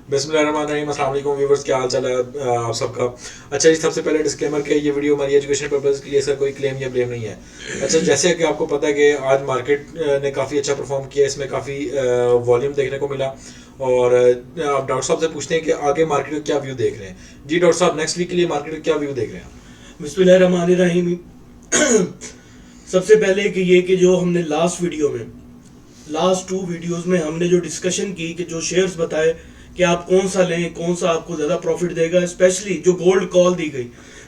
बिस्मिल्लाहिर्रहमानिर्रहीम। अस्सलाम वालेकुम व्यूअर्स, क्या हाल चाल है आप सबका। अच्छा जी, सबसे पहले डिस्क्लेमर कि ये वीडियो हमारी एजुकेशन पर्पज़ के लिए सर कोई क्लेम या ब्लेम नहीं है। अच्छा, जैसे कि आपको पता है कि आज मार्केट ने काफ़ी अच्छा परफॉर्म किया, इसमें काफ़ी वॉल्यूम देखने को मिला। और आप डॉक्टर साहब से पूछते हैं कि आगे मार्केट का क्या व्यू देख रहे हैं। जी डॉक्टर साहब, नेक्स्ट वीक के लिए मार्केट का क्या व्यू देख रहे हैं। बिस्मिल्लाहिर्रहमानिर्रहीम। सबसे पहले कि ये कि जो हमने लास्ट 2 वीडियोस में हमने जो डिस्कशन की कि जो शेयर्स बताए कि आप कौन सा लें, कौन सा आपको ज़्यादा प्रॉफिट देगा, स्पेशली जो गोल्ड कॉल दी गई।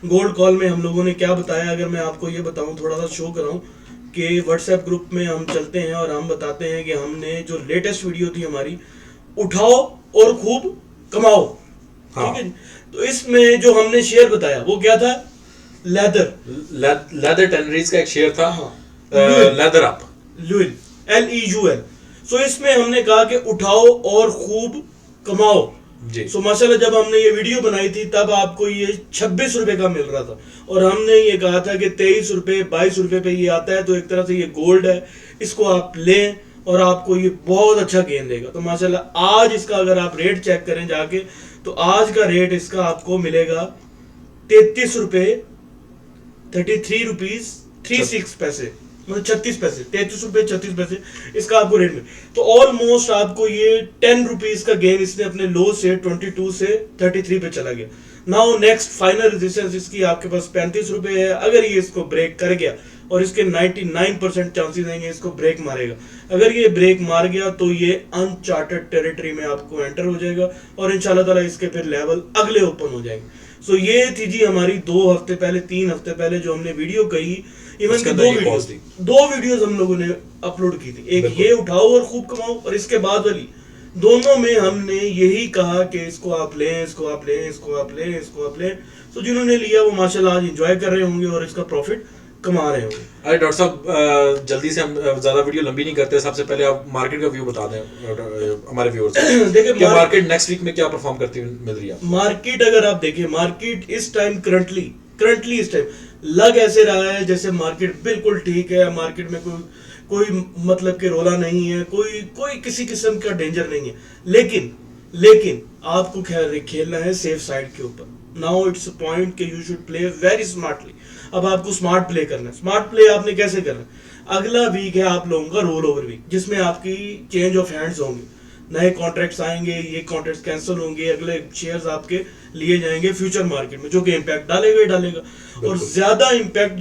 गोल्ड कॉल में हम लोगों ने क्या बताया, अगर मैं आपको ये बताऊं, थोड़ा सा शो कराऊं कि व्हाट्सएप ग्रुप में हम चलते हैं और हम बताते हैं कि हमने जो लेटेस्ट वीडियो थी हमारी, उठाओ और खूब कमाओ। हाँ। ठीक है। तो इसमें जो हमने शेयर बताया वो क्या था? लेदर टेनरीज का एक शेयर था। हाँ, लेदर अप। LUL, LEUL। सो इसमें हमने कहा कि उठाओ और खूब कमाओ जी। सो माशाल्लाह, जब हमने ये वीडियो बनाई थी तब आपको ये 26 रुपए का मिल रहा था और हमने ये कहा था कि 23 रुपए 22 रुपए पे ये आता है। तो एक तरह से ये गोल्ड है, इसको आप लें और आपको ये बहुत अच्छा गेन देगा। तो माशाल्लाह आज इसका अगर आप रेट चेक करें जाके, तो आज का रेट इसका आपको मिलेगा 33 रुपए 33 रुपीज 36 पैसे, मतलब 36 पैसे, 33 रुपए 36 पैसे इसका आपको रेट में। तो ऑलमोस्ट आपको ये 10 रुपीज का गेन इसने अपने लो से 22 से 33 पे चला गया। नाउ नेक्स्ट फाइनल रेजिस्टेंस इसकी आपके पास 35 रुपए है। अगर ये इसको ब्रेक कर गया, और इसके 99% चांसेस हैं इसको ब्रेक मारेगा, अगर ये ब्रेक मार गया तो ये अनचार्टेड टेरिटरी में आपको एंटर हो जाएगा और इंशाल्लाह ताला इसके फिर लेवल अगले ओपन हो जाएंगे। सो ये थी जी हमारी 2 हफ्ते पहले 3 हफ्ते पहले जो हमने वीडियो कही। इवन की दो वीडियोस हम लोगों ने अपलोड की थी, एक ये उठाओ और खूब कमाओ और इसके बाद वाली, दोनों में हमने यही कहा कि इसको आप लें, इसको आप लें, इसको आप लें, इसको आप लें। तो जिन्होंने लिया वो माशाल्लाह आज एंजॉय कर रहे होंगे और इसका प्रॉफिट कमा रहे होंगे। अरे डॉक्टर साहब, जल्दी से हम ज्यादा वीडियो लंबी नहीं करते, सबसे पहले आप मार्केट का व्यू बता दें हमारे व्यूअर्स। देखिए मार्केट नेक्स्ट वीक में क्या परफॉर्म करती हुई मिल रही है। मार्केट अगर आप देखें, मार्केट इस टाइम करंटली इस टाइम लग ऐसे रहा है जैसे मार्केट बिल्कुल ठीक है, मार्केट में कोई मतलब के रोला नहीं है, कोई किसी किस्म का डेंजर नहीं है। लेकिन आपको खेलना है सेफ साइड के ऊपर। नाउ इट्स अ पॉइंट कि you should play very smartly. अब आपको स्मार्ट प्ले करना है। स्मार्ट प्ले आपने कैसे करना है? अगला वीक है आप लोगों का रोल ओवर वीक, जिसमें आपकी चेंज ऑफ हैंड्स होंगे, नए कॉन्ट्रैक्ट्स आएंगे, ये कॉन्ट्रैक्ट्स कैंसिल होंगे, अगले शेयर्स आपके लिए जाएंगे फ्यूचर मार्केट में, जो कि इम्पैक्ट डालेगा ही डालेगा। और ज्यादा इम्पैक्ट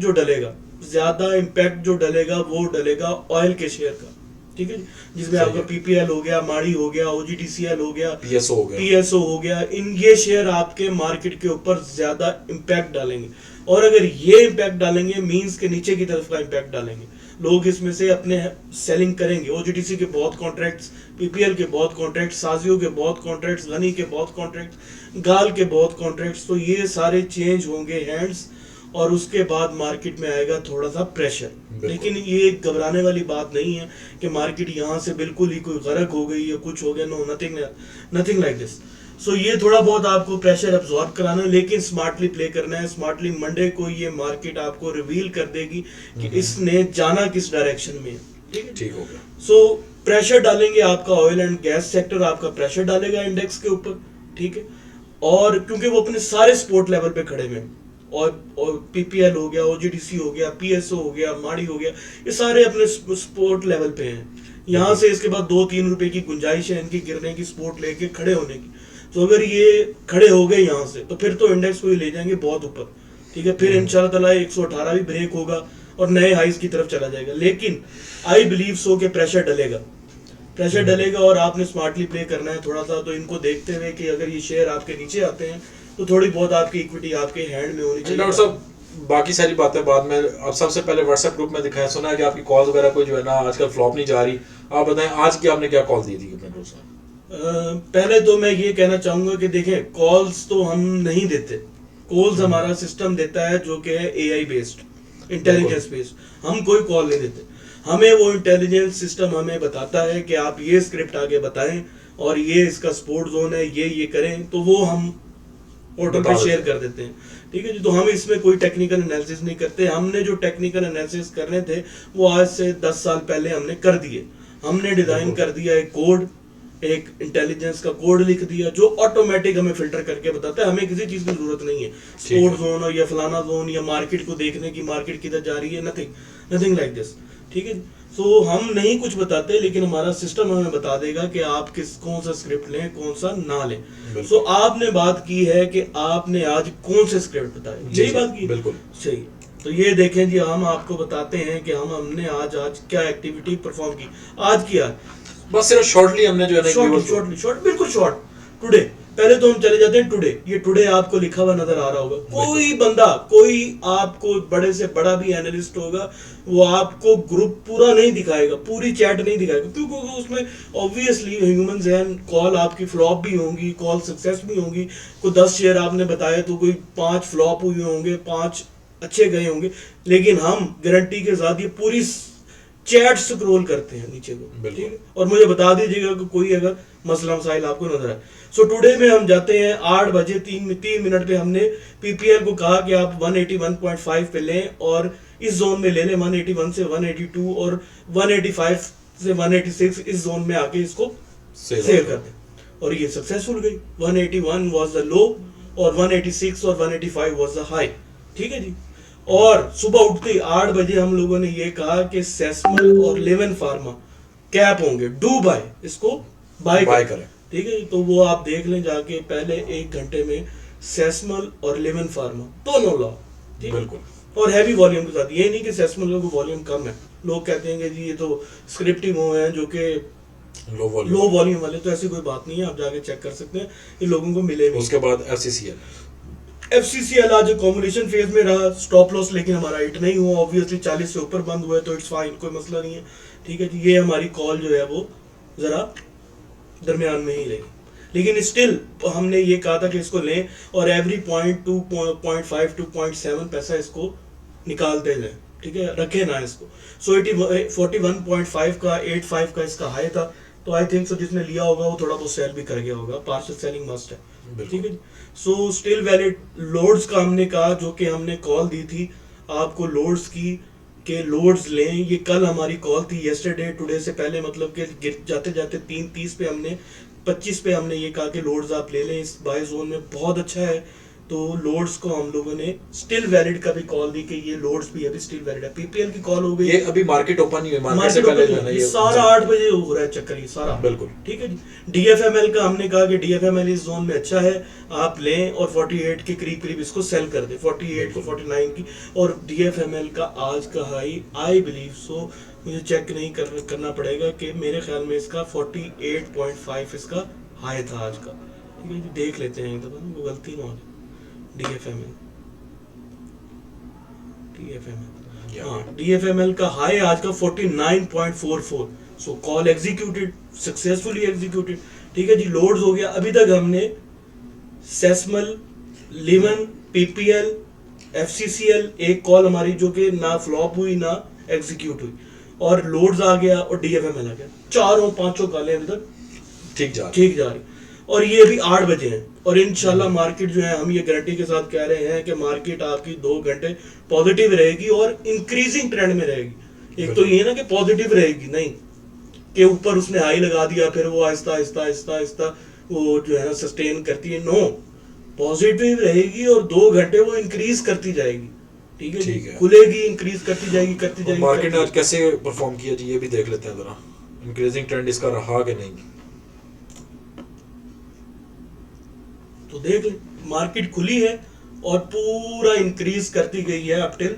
जो डलेगा वो डलेगा ऑयल के शेयर का। ठीक है, जिसमें आपका PPL हो गया, माड़ी हो गया, OGTCL हो गया, PSO हो गया। इन ये शेयर आपके मार्केट के ऊपर ज्यादा इम्पैक्ट डालेंगे। और अगर ये इम्पैक्ट डालेंगे मींस के नीचे की तरफ का इम्पैक्ट डालेंगे, लोग इसमें से अपने सेलिंग करेंगे। OGTC के बहुत कॉन्ट्रैक्ट्स, PPL के बहुत कॉन्ट्रैक्ट्स, साजियो के बहुत कॉन्ट्रैक्ट्स, गनी के बहुत कॉन्ट्रैक्ट्स, गाल के बहुत कॉन्ट्रैक्ट्स। तो ये सारे चेंज होंगे हैंड्स और उसके बाद मार्केट में आएगा थोड़ा सा प्रेशर। लेकिन ये घबराने वाली बात नहीं है कि मार्केट यहाँ से बिल्कुल ही कोई गरक हो गई या कुछ हो गया। No, nothing like this. So ये थोड़ा बहुत आपको प्रेशर अब्सॉर्ब कराना है, लेकिन स्मार्टली प्ले करना है। स्मार्टली मंडे को ये मार्केट आपको रिवील कर देगी कि इसने जाना किस डायरेक्शन में है। ठीक हो गया। सो प्रेशर डालेंगे, आपका ऑयल एंड गैस सेक्टर आपका प्रेशर डालेगा इंडेक्स के ऊपर। ठीक है, और क्योंकि वो अपने सारे सपोर्ट लेवल पे खड़े हुए, और PPL हो गया, OGTC हो गया, PSO हो गया, माड़ी हो गया, ये सारे अपने सपोर्ट लेवल पे हैं। यहाँ से इसके बाद 2-3 रुपए की गुंजाइश है इनकी गिरने की, सपोर्ट लेके खड़े होने की। तो अगर ये खड़े हो गए यहाँ से तो फिर तो इंडेक्स को ही ले जाएंगे बहुत ऊपर। ठीक है, फिर इंशाल्लाह ताला 118 भी ब्रेक होगा और नए हाइस की तरफ चला जाएगा। लेकिन आई बिलीव सो के प्रेशर डलेगा और आपने स्मार्टली प्ले करना है थोड़ा सा। तो इनको देखते हुए कि अगर ये शेयर आपके नीचे आते हैं तो थोड़ी बहुत आपकी इक्विटी आपके हैंड में होनी चाहिए। डॉक्टर साहब, बाकी सारी बातें बाद में, अब सबसे पहले व्हाट्सएप ग्रुप में दिखाया, सुना है कि आपकी कॉल वगैरह कोई जो है ना आजकल फ्लॉप नहीं जा रही। आप बताएं आज की आपने क्या कॉल दी थी अपने दोस्त साहब। पहले तो मैं ये कहना चाहूंगा कि देखें, कॉल्स तो हम नहीं देते। कॉल्स हमारा सिस्टम देता है जो कि है AI बेस्ड, इंटेलिजेंस बेस्ड। हम कोई कॉल नहीं देते। हमें वो इंटेलिजेंस सिस्टम हमें बताता है कि आप ये स्क्रिप्ट आगे बताएं और ये इसका सपोर्ट जोन है, ये करें, तो वो हम पोर्टल पे शेयर कर देते हैं। ठीक है जी, तो हम इसमें कोई टेक्निकल एनालिसिस नहीं करते। हमने जो टेक्निकल एनालिसिस करने थे वो आज से 10 साल पहले हमने कर दिए। हमने डिजाइन कर दिया एक कोड एक इंटेलिजेंस का कोड लिख दिया जो ऑटोमेटिक हमें फिल्टर करके बताता है, हमें किसी चीज की जरूरत नहीं है, स्पोर्ट जोन और या फलाना जोन या मार्केट को देखने की, मार्केट किधर जा रही है, नथिंग लाइक दिस। ठीक है, सो हम नहीं कुछ बताते, लेकिन हमारा सिस्टम हमें बता देगा कि आप कौन सा स्क्रिप्ट लें, कौन सा ना लें। सो आपने बात की है कि आपने आज कौन से स्क्रिप्ट बताए, यही बात की, बिल्कुल सही। तो ये देखें जी, हम आपको बताते हैं कि हमने आज क्या एक्टिविटी परफॉर्म की, आज किया, बस सिर्फ शॉर्टली हमने जो है ना शॉर्ट बिल्कुल शॉर्ट। टुडे, पहले तो हम चले जाते हैं टुडे, ये टुडे आपको लिखा हुआ नजर आ रहा होगा। कोई बंदा, कोई आपको बड़े से बड़ा भी एनालिस्ट होगा, वो आपको ग्रुप पूरा नहीं दिखाएगा, पूरी चैट नहीं दिखाएगा, क्योंकि उसमें ऑब्वियसली ह्यूमंस हैं, कॉल आपकी फ्लॉप भी होंगी, कॉल सक्सेस भी होंगी। कोई 10 शेयर आपने बताया तो कोई 5 फ्लॉप हुए होंगे, 5 अच्छे गए होंगे, लेकिन हम गारंटी के साथ ये पूरी चैट स्क्रॉल करते हैं नीचे को, ठीक है। और मुझे बता दीजिएगा कि कोई अगर मसला मसाइल आपको नजर आए। सो टुडे में हम जाते हैं 8 बजे 3 मिनट पे हमने पीपीएल को कहा कि आप 181.5 पे लें और इस जोन में ले लें, 181 से 182 और 185 से 186 इस जोन में आके इसको सेल कर दें, और ये सक्सेसफुल गई। 181 वाज द लो और 186 और 185 वाज द हाई, ठीक है जी। और सुबह उठते ही 8 बजे हम लोगों ने ये कहा कि सेस्मल और लेवन फार्मा कैप होंगे, डू बाय, इसको बाय करें, ठीक है। तो वो आप देख लें जाके, पहले 1 घंटे में सेस्मल और लेवन फार्मा दोनों लॉ, बिल्कुल, और हैवी वॉल्यूम के साथ। ये नहीं कि सेस्मल का वॉल्यूम कम है, लोग कहते हैं कि जी ये तो स्क्रिप्टिव वो है जो कि लो वॉल्यूम वाले, तो ऐसी कोई बात नहीं है, आप जाके चेक कर सकते हैं, इन लोगों को मिले। उसके बाद एफसीसीएल आज कॉम्बिनेशन फेज में रहा, स्टॉप लॉस लेकिन हमारा हिट नहीं हुआ, ऑब्वियसली 40 से ऊपर बंद हुआ है तो इट्स फाइन, कोई मसला नहीं है, ठीक है जी। ये हमारी कॉल जो है वो जरा दरमियान में ही रही, लेकिन स्टिल हमने ये कहा था कि इसको लें और एवरी 0.2 टू 0.7 पैसा इसको निकालते जाए, ठीक है, रखे ना इसको। सो 41.5 का 85 का इसका हाई था, तो आई थिंक सो जिसने लिया होगा वो थोड़ा बहुत सेल भी कर गया होगा, पार्शियल सेलिंग मस्ट है, ठीक है। So still valid. लोड्स का हमने कहा, जो कि हमने कॉल दी थी आपको लोड्स की, के लोड्स लें, ये कल हमारी कॉल थी, येस्टरडे टुडे से पहले, मतलब कि जाते जाते 3:30 पे हमने 25 पे हमने ये कहा कि लोड्स आप ले लें, इस बाय जोन में बहुत अच्छा है। तो लोड्स को हम लोगों ने स्टिल वैलिड का भी कॉल दी कि ये लोड्स भी अभी स्टिल वैलिड है। पीपीएल की कॉल हो गई, ये अभी मार्केट ओपन नहीं हुई, मार्केट से पहले जो है ना ये सारा 8 बजे हो रहा है चक्कर, ये सारा, बिल्कुल, ठीक है जी। डीएफएमएल का हमने कहा कि डीएफएमएल इस जोन में अच्छा है, आप लें और 48 के करीब करीब इसको सेल कर दें, 48 को 49 की। और डीएफएमएल का आज का हाई, आई बिलीव सो, मुझे चेक नहीं करना पड़ेगा, कि मेरे ख्याल में इसका 48.5 इसका हाई था आज का, ठीक है जी। देख लेते हैं एक दफा, वो गलती ना हो जाए। डीएफएमएल का हाई आज का 49.44, सो कॉल एग्जीक्यूटेड, सक्सेसफुली एग्जीक्यूटेड, ठीक है जी। लोड्स हो गया, अभी तक हमने सेस्मल, लिवन, पीपीएल, एफसीसीएल, एक कॉल हमारी जो कि ना फ्लॉप हुई ना एग्जीक्यूट हुई, और लोड्स आ गया और डीएफएमएल आ गया, चारों पांचों कॉलें अभी तक ठीक जा रही, और ये भी 8 बजे हैं। और इंशाल्लाह मार्केट जो है, हम ये गारंटी के साथ कह रहे हैं कि मार्केट आपकी 2 घंटे पॉजिटिव रहेगी और इंक्रीजिंग ट्रेंड में रहेगी। एक तो ये ना कि पॉजिटिव रहेगी, नहीं कि ऊपर उसने हाई लगा दिया फिर वो आहिस्ता आहिस्ता आहिस्ता आहिस्ता वो जो है ना सस्टेन करती है, नो, पॉजिटिव रहेगी और 2 घंटे वो इंक्रीज करती जाएगी, ठीक है, खुलेगी, इंक्रीज करती जाएगी। मार्केट ने आज कैसे परफॉर्म किया जी, ये भी देख लेते हैं जरा, इंक्रीजिंग ट्रेंड इसका रहा कि नहीं। तो देख ले, मार्केट खुली है और पूरा इंक्रीज करती गई है अप टिल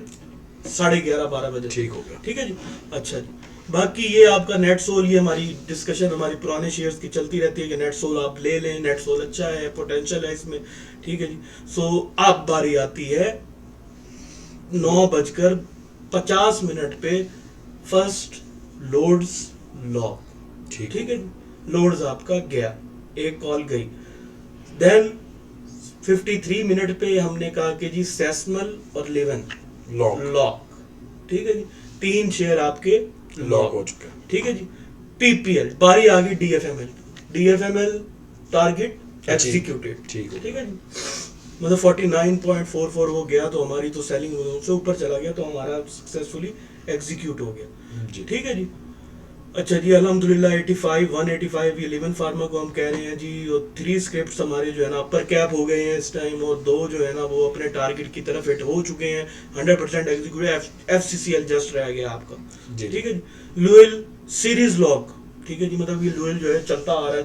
11:30-12 बजे, ठीक हो गया, ठीक है जी। अच्छा जी, बाकी ये आपका नेट सोल, ये हमारी डिस्कशन हमारी पुराने शेयर्स की चलती रहती है कि नेट सोल आप ले लें, नेट सोल अच्छा है, पोटेंशियल है इसमें, ठीक है जी। सो अब बारी आती है 9:50 पे, फर्स्ट लोड्स लॉक, ठीक है जी। लोड्स आपका गया, एक कॉल गई, देन 53 मिनट पे हमने कहा कि जी सेस्मल और लेवन लॉक, ठीक है जी। 3 शेयर आपके लॉक हो चुके हैं, ठीक है जी। पीपीएल, बारी आ गई डीएफएमएल टारगेट एग्जीक्यूटेड, ठीक है जी। मतलब 49.44 हो गया, तो हमारी तो सेलिंग से ऊपर चला गया, तो हमारा सक्सेसफुली एग्जीक्यूट हो गया, ठीक है जी। अच्छा जी, अल्हम्दुलिल्लाह 85 185 ये लिवन फार्मा को हम कह रहे हैं जी, और 3 स्क्रिप्ट्स हमारे जो है ना अपर कैप हो गए हैं इस टाइम, और 2 जो है ना वो अपने टारगेट की तरफ हिट हो चुके हैं। 100% एग्जीक्यूटिव FCCL जस्ट रह गया आपका। जी। ठीक है जी। लुएल सीरीज लॉक, ठीक है जी, मतलब ये लुएल जो है चलता आ रहा है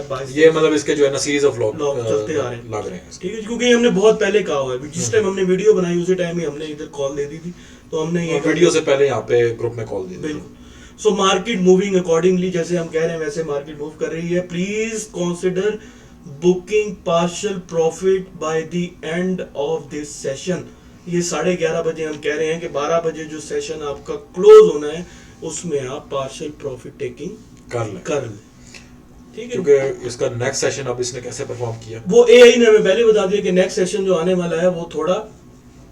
22 ये मतलब इसके जो है ना सीरीज ऑफ लॉक चलते आ रहे हैं, लग रहे हैं इसके। ठीक है जी, क्योंकि हमने बहुत पहले कहा हुआ है, जिस टाइम हमने वीडियो बनाई उसी टाइम ही हमने इधर कॉल दे दी थी, तो हमने ये वीडियो से पहले यहाँ पे ग्रुप में कॉल दी थी। बिल्कुल। सो मार्केट मूविंग अकॉर्डिंगली, जैसे हम कह रहे हैं वैसे मार्केट मूव कर रही है। Please consider booking partial profit by the end of this session. ये 11:30 बजे हम कह रहे हैं कि 12 बजे जो सेशन आपका क्लोज होना है उसमें आप पार्शियल प्रॉफिट टेकिंग कर लें। ठीक है, क्योंकि इसका नेक्स्ट सेशन अब इसने कैसे परफॉर्म किया वो AI ने हमें पहले बता दिया कि नेक्स्ट सेशन जो आने वाला है वो थोड़ा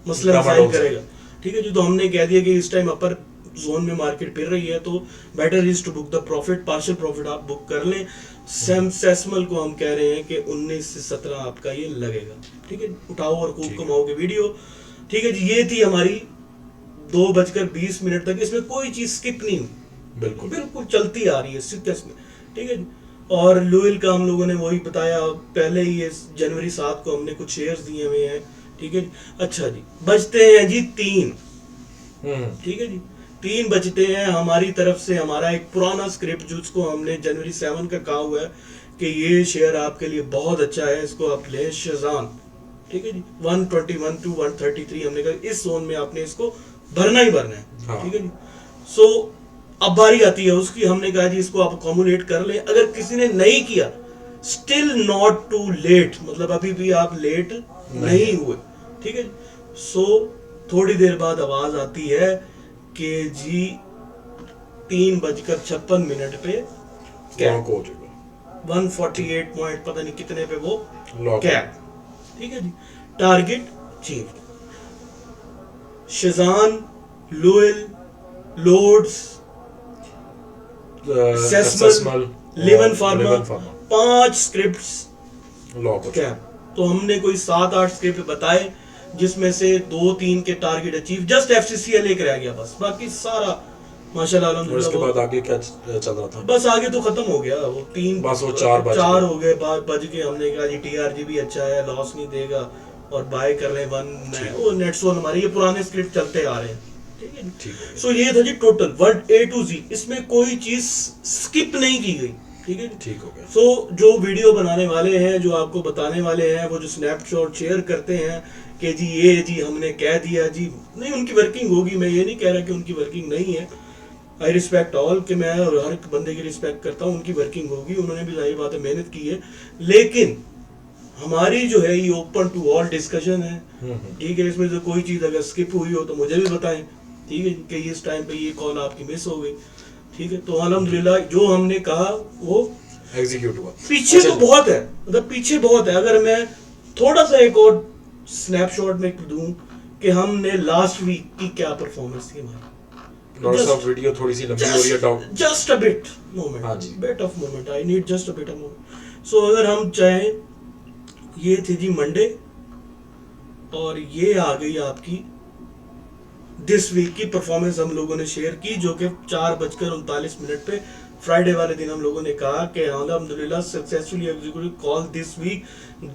मसला मसाइल करेगा। ठीक है जी, तो हमने कह दिया कि इस टाइम अपर जोन में मार्केट फिर रही है, तो better is to book the profit, partial profit आप बुक कर लें। सेसमल को हम कह रहे हैं कि 19 से 17 आपका ये लगेगा। ठीक है, उठाओ और खूब कमाओगे वीडियो। ठीक है जी, ये थी हमारी 2:20 तक, इसमें कोई चीज स्किप नहीं हुई, बिल्कुल बिल्कुल चलती आ रही है सीक्वेंस में। ठीक है जी, और लुइल का हम लोगों ने वही बताया पहले ही, ये जनवरी 7 को हमने कुछ शेयर्स दिए हुए हैं। ठीक है जी, अच्छा जी, बचते हैं जी 3। ठीक है जी, 3 बचते हैं हमारी तरफ से। हमारा एक पुराना स्क्रिप्ट जिसको हमने जनवरी 7 का कहा हुआ है कि ये शेयर आपके लिए बहुत अच्छा है, इसको आप लें, शेजान। ठीक है जी, 121 to 133 हमने कहा इस जोन में आपने इसको भरना ही भरना है। हाँ। ठीक है जी, सो अब बारी आती है उसकी। हमने कहा जी इसको आप अकोमोडेट कर लें। अगर किसी ने नहीं किया, स्टिल नॉट टू लेट, मतलब अभी भी आप लेट नहीं हुए। ठीक है, सो थोड़ी देर बाद आवाज आती है कि जी 3:56 पे लॉक हो चुका, 148 पॉइंट पता नहीं कितने पे वो लॉक। कैप। ठीक है जी, टारगेट चीफ, शेजान, लुएल, लोड्स, सेसमल, लिवन फार्मा, 5 स्क्रिप्ट्स लॉक कैप। तो हमने कोई 7-8 स्क्रिप्ट बताए जिसमें से 2-3 के टारगेट अचीव, जस्ट FCCL एक रह गया बस, बाकी सारा माशाल्लाह और इसके अल्हम्दुलिल्लाह। बाद आगे क्या चल रहा था? बस आगे तो खत्म हो गया, वो 3 बस वो 4 हो गए, बज के हमने कहा जी TRG भी अच्छा है, लॉस नहीं देगा, और बाय कर ले 1 वो नेटसोल। हमारे ये पुराने स्क्रिप्ट चलते आ रहे हैं। ठीक है, ठीक है। सो ये था जी टोटल 1 A to Z, इसमें कोई चीज स्किप नहीं की गई। ठीक है, ठीक हो गया। सो जो वीडियो बनाने वाले हैं, जो आपको बताने वाले हैं, वो जो स्नैपशॉट शेयर करते हैं कि जी ये जी हमने कह दिया जी, नहीं, उनकी वर्किंग होगी, मैं ये नहीं कह रहा कि उनकी वर्किंग नहीं है। आई रिस्पेक्ट ऑल, कि मैं हर एक बंदे की रिस्पेक्ट करता हूँ, उनकी वर्किंग होगी, उन्होंने भी जाहिर बात है मेहनत की है, लेकिन हमारी जो है ये ओपन टू ऑल डिस्कशन है। ठीक है, इसमें से कोई चीज़ अगर स्किप हुई हो तो मुझे भी बताएं। ठीक है, कि इस टाइम पे ये कॉल आपकी मिस हो गई। ठीक है, तो अल्हम्दुलिल्लाह जो हमने कहा वो एग्जीक्यूट हुआ। पीछे अच्छा, तो बहुत है, मतलब पीछे बहुत है। अगर मैं थोड़ा सा एक और स्नैपशॉट में दूं कि हमने लास्ट वीक की क्या परफॉर्मेंस थी हमारी। डॉक्टर साहब वीडियो थोड़ी सी लंबी हो रही है, doubt just a bit moment, हाँ जी, bit of moment, I need just a bit of moment. So अगर हम चाहें, ये थी जी मंडे, और ये आ गई आपकी दिस वीक की परफॉर्मेंस हम लोगों ने शेयर की, जो कि 4:39 पे फ्राइडे वाले दिन हम लोगों ने कहा कि अल्हम्दुलिल्लाह successfully executive call this week.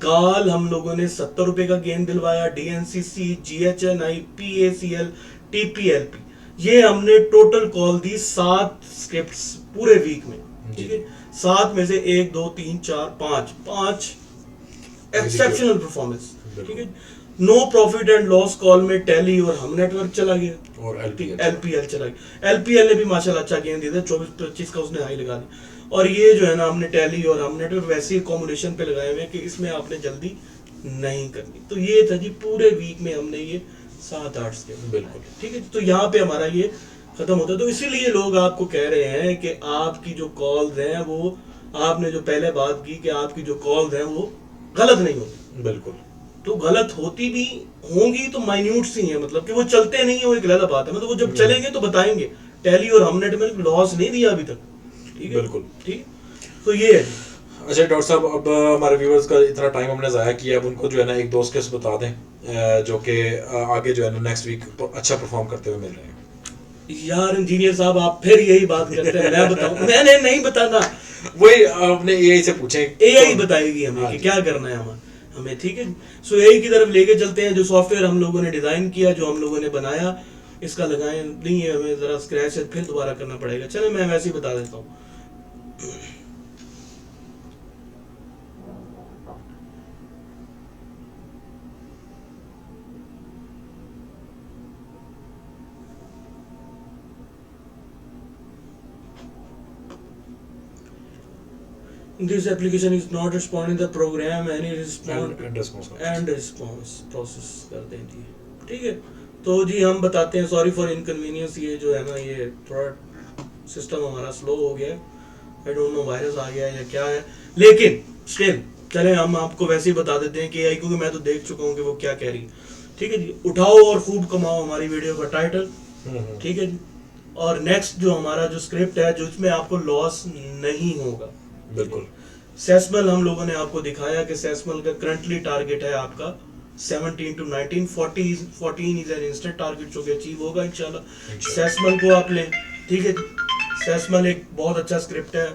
गाल हम लोगों ने 70 रुपए का गेन दिलवाया, DNCC, GHNI, PACL, TPLP, ये हमने टोटल कॉल दी 7 स्क्रिप्ट्स पूरे वीक में। ठीक है, 7 में से 1 2 3 4 5 एक्सेप्शनल परफॉर्मेंस। ठीक है, no profit and loss call में टैली और हम नेटवर्क चला गया, और LPL चला गया। LPL ने भी माशाल्लाह अच्छा गेन दिया था, 24-25 का उसने हाई लगा दी। और ये जो है ना, हमने टैली और हम नेटवर्क वैसे ही कॉम्बिनेशन पे लगाए हुए हैं कि इसमें आपने जल्दी नहीं करनी। तो ये था जी पूरे वीक में हमने ये 7-8 स्टेप। बिल्कुल ठीक है, तो यहाँ पे हमारा ये खत्म होता है। तो इसीलिए लोग आपको कह रहे हैं कि आपकी जो कॉल्स हैं, वो आपने जो पहले बात की कि आपकी जो कॉल्स हैं वो गलत नहीं होगी। बिल्कुल, तो गलत होती भी होंगी तो माइन्यूट सी हैं, मतलब कि वो चलते नहीं है, वो एक अलग बात है। मतलब वो जब चलेंगे तो बताएंगे। टैली और हमनेट में लॉस नहीं दिया अभी तक। ठीक है, बिल्कुल, ठीक, तो ये है। अच्छा डॉक्टर साहब, अब हमारे व्यूअर्स का इतना टाइम हमने ज़ाया किया, अब उनको जो है ना एक दोस्त केस बता दें जो कि आगे जो है ना नेक्स्ट वीक अच्छा परफॉर्म करते हुए मिल रहे हैं। यार इंजीनियर साहब आप फिर यही बात करते हैं, मैं बताऊं? मैंने नहीं बताना, वही आपने एआई से पूछे, एआई बताएगी हमें हाँ कि जी। क्या करना है हमें, ठीक है। सो एआई की तरफ लेके चलते हैं। जो सॉफ्टवेयर हम लोगों ने डिजाइन किया, जो हम लोगों ने बनाया, इसका लगाए नहीं है, हमें जरा स्क्रैच से फिर दोबारा करना पड़ेगा। चलो मैं वैसे ही बता देता हूँ। This application is not responding the program any respond and response and response process कर देती है, ठीक है। तो जी हम बताते हैं, सॉरी फॉर इनकन्वीनियंस, ये जो है ना ये थोड़ा सिस्टम हमारा स्लो हो गया है, आई डोंट नो वायरस आ गया है या क्या है, लेकिन स्टिल चले हम आपको वैसे ही बता देते हैं कि आई, क्योंकि मैं तो देख चुका हूँ कि वो क्या कह रही है, ठीक है जी। उठाओ और खूब कमाओ हमारी वीडियो का टाइटल, ठीक है जी। और नेक्स्ट जो हमारा जो स्क्रिप्ट है, जो इसमें आपको लॉस नहीं होगा, बिल्कुल। सेस्मल हम लोगों ने आपको दिखाया कि सेस्मल का करंटली टारगेट है आपका 17 to 19, 14 is an instant target जो कि अचीव होगा इंशाल्लाह। सेस्मल को आप लें, ठीक है। सेस्मल एक बहुत अच्छा स्क्रिप्ट है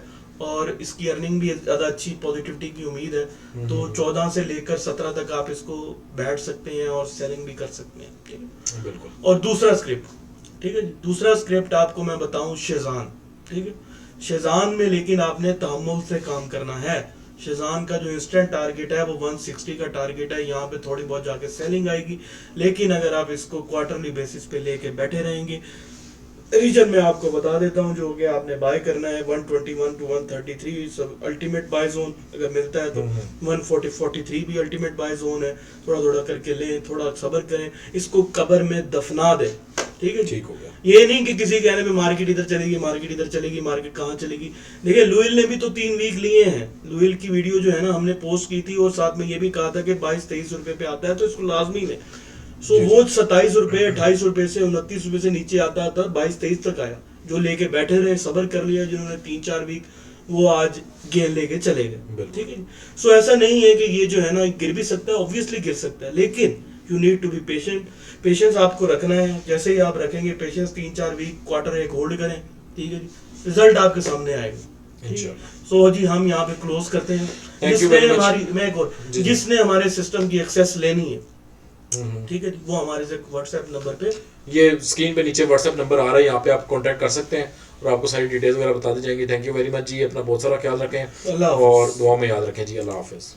और इसकी अर्निंग भी ज़्यादा अच्छी, पॉजिटिविटी की उम्मीद है। तो 14 से लेकर 17 तक आप इसको बैठ सकते हैं और सेलिंग भी कर सकते हैं, ठीक है। बिल्कुल। और दूसरा स्क्रिप्ट, ठीक है, दूसरा स्क्रिप्ट आपको मैं बताऊं शेजान, ठीक है। शेजान में लेकिन आपने तहम्मुल से काम करना है। शेजान का जो इंस्टेंट टारगेट है वो 160 का टारगेट है, यहाँ पे थोड़ी बहुत जाके सेलिंग आएगी, लेकिन अगर आप इसको क्वार्टरली बेसिस पे लेके बैठे रहेंगे, रीजन में आपको बता देता हूँ जो कि आपने बाय करना है 121 to 133 सब अल्टीमेट बाय जोन अगर मिलता है तो 143 भी अल्टीमेट बाय जोन है। थोड़ा थोड़ा करके लें, थोड़ा सब्र करें, इसको कब्र में दफना दें, ठीक है। ठीक हो गया। ये नहीं कि किसी कहने पे मार्केट इधर चलेगी, मार्केट इधर चलेगी, मार्केट कहाँ चलेगी। देखिए लुइल ने भी तो 3 वीक लिए हैं। लुइल की वीडियो जो है ना हमने पोस्ट की थी और साथ में ये भी कहा था कि 22-23 रुपए पे आता है तो इसको लाजमी लें। सो वो 27 रुपए 28 रुपए से 29 रुपए से नीचे आता था, 22-23 तक आया। जो लेके बैठे रहे, सब्र कर लिया जिन्होंने 3-4 वीक, वो आज गेंद लेके चले गए, ठीक है। सो ऐसा नहीं है कि ये जो है ना गिर भी सकता है, ऑब्वियसली गिर सकता है, लेकिन you need to be patient. Patience आपको रखना है, जैसे ही आप रखेंगे पेशेंस 3-4 वीक क्वार्टर एक होल्ड करें, ठीक है जी, रिजल्ट आपके सामने आएगा। सो जी हम यहाँ पे क्लोज करते हैं। जिसने हमारी जिसने हमारे सिस्टम की एक्सेस लेनी है, ठीक है, वो हमारे से व्हाट्सएप नंबर पे, ये स्क्रीन पे नीचे व्हाट्सएप नंबर आ रहा है, यहाँ पे आप कांटेक्ट कर सकते हैं और आपको सारी डिटेल्स वगैरह बता दी जाएंगी। थैंक यू वेरी मच जी, अपना बहुत सारा ख्याल रखें और दुआ में याद रखें जी। अल्लाह हाफिज़।